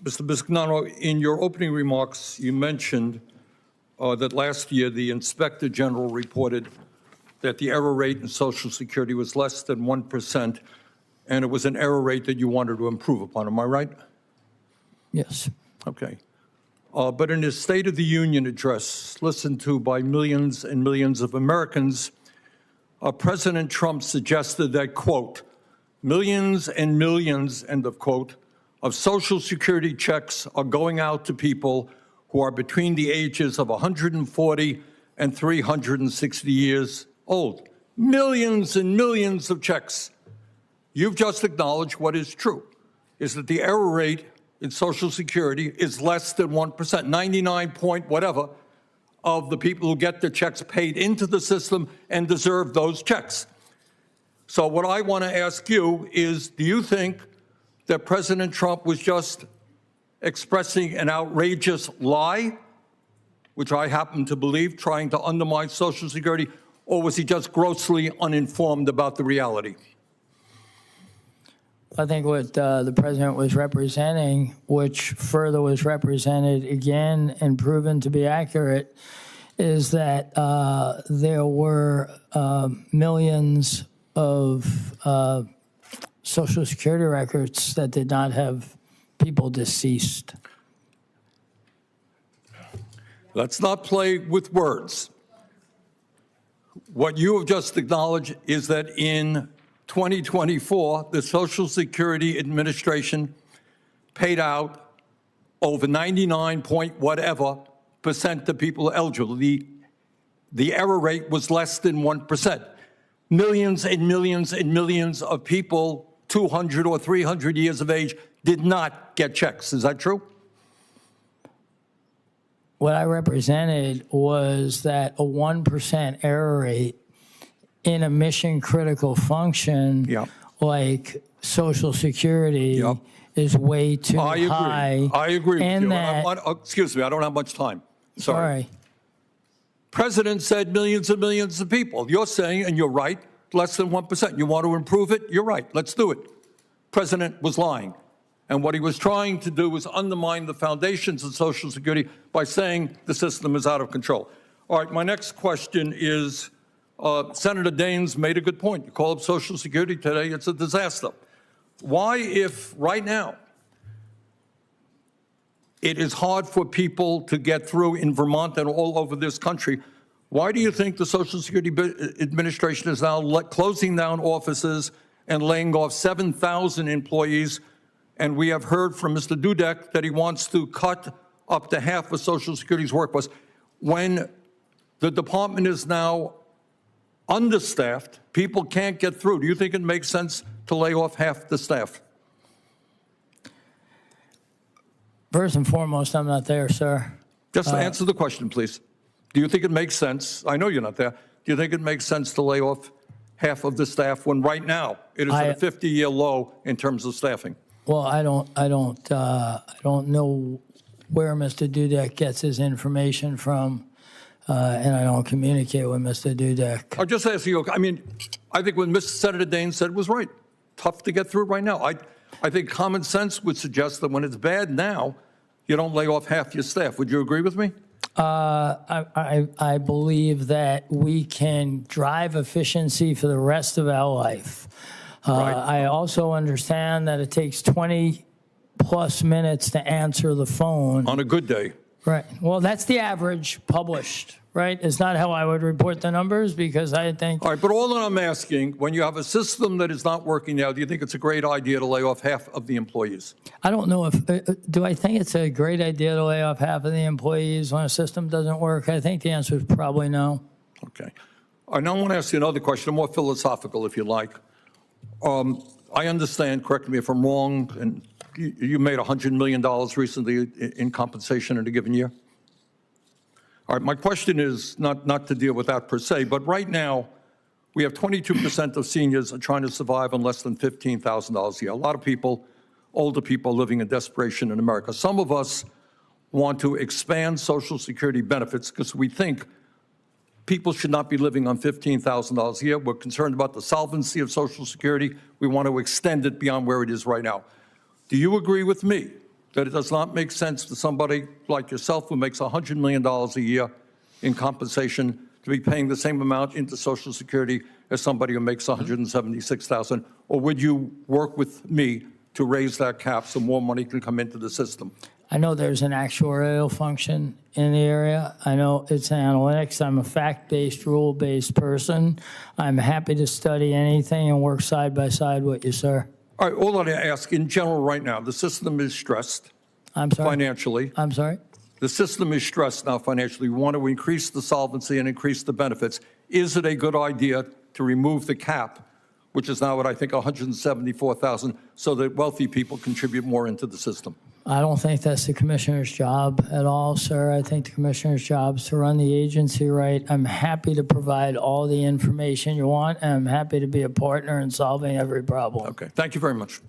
Mr. Biscagnano, in your opening remarks, you mentioned that last year the Inspector General reported that the error rate in Social Security was less than 1%, and it was an error rate that you wanted to improve upon. Am I right? Yes. Okay. But in his State of the Union address, listened to by millions and millions of Americans, President Trump suggested that, quote, millions and millions, end of quote, of Social Security checks are going out to people who are between the ages of 140 and 360 years old. Millions and millions of checks. You've just acknowledged what is true, is that the error rate in Social Security is less than 1%, 99 point whatever of the people who get their checks paid into the system and deserve those checks. So what I want to ask you is, do you think that President Trump was just expressing an outrageous lie, which I happen to believe, trying to undermine Social Security, or was he just grossly uninformed about the reality? I think what the president was representing, which further was represented again and proven to be accurate, is that there were millions of Social Security records that did not have people deceased. Let's not play with words. What you have just acknowledged is that in 2024, the Social Security Administration paid out over 99 point whatever percent to people eligible. The error rate was less than 1%. Millions and millions and millions of people, 200 or 300 years of age, did not get checks. Is that true? What I represented was that a 1% error rate in a mission-critical function like Social Security is way too high. I agree with you. That, excuse me, I don't have much time. Sorry. President said millions and millions of people. You're saying, and you're right, less than 1%. You want to improve it? You're right. Let's do it. President was lying. And what he was trying to do was undermine the foundations of Social Security by saying the system is out of control. All right, my next question is, Senator Daines made a good point. You call up Social Security today, it's a disaster. Why, if right now it is hard for people to get through in Vermont and all over this country, why do you think the Social Security Administration is now closing down offices and laying off 7,000 employees? And we have heard from Mr. Dudek that he wants to cut up to half of Social Security's workforce. When the department is now understaffed, people can't get through. Do you think it makes sense to lay off half the staff? First and foremost, I'm not there, sir. Just answer the question, please. Do you think it makes sense? I know you're not there. Do you think it makes sense to lay off half of the staff when right now it is at a 50-year low in terms of staffing? Well, I don't know where Mr. Dudek gets his information from, and I don't communicate with Mr. Dudek. I'll just ask you. I mean, I think what Mr. Senator Daines said was right. Tough to get through right now. I think common sense would suggest that when it's bad now, you don't lay off half your staff. Would you agree with me? I believe that we can drive efficiency for the rest of our life. I also understand that it takes 20-plus minutes to answer the phone. On a good day. Right. Well, that's the average published, right? It's not how I would report the numbers because I think... All right, but all that I'm asking, when you have a system that is not working now, do you think it's a great idea to lay off half of the employees? I don't know if... do I think it's a great idea to lay off half of the employees when a system doesn't work? I think the answer is probably no. Okay. All right, now I want to ask you another question, more philosophical, if you like. I understand, correct me if I'm wrong, and you made $100 million recently in compensation in a given year. All right, my question is not to deal with that per se, but right now we have 22% of seniors are trying to survive on less than $15,000 a year. A lot of people, older people, living in desperation in America. Some of us want to expand Social Security benefits because we think people should not be living on $15,000 a year. We're concerned about the solvency of Social Security. We want to extend it beyond where it is right now. Do you agree with me that it does not make sense for somebody like yourself who makes $100 million a year in compensation to be paying the same amount into Social Security as somebody who makes $176,000? Or would you work with me to raise that cap so more money can come into the system? I know there's an actuarial function in the area. I know it's analytics. I'm a fact-based, rule-based person. I'm happy to study anything and work side by side with you, sir. All right, all I ask in general right now, the system is stressed I'm sorry? financially. I'm sorry? The system is stressed now financially. We want to increase the solvency and increase the benefits. Is it a good idea to remove the cap, which is now at, I think, $174,000, so that wealthy people contribute more into the system? I don't think that's the commissioner's job at all, sir. I think the commissioner's job is to run the agency right. I'm happy to provide all the information you want, and I'm happy to be a partner in solving every problem. Okay, thank you very much.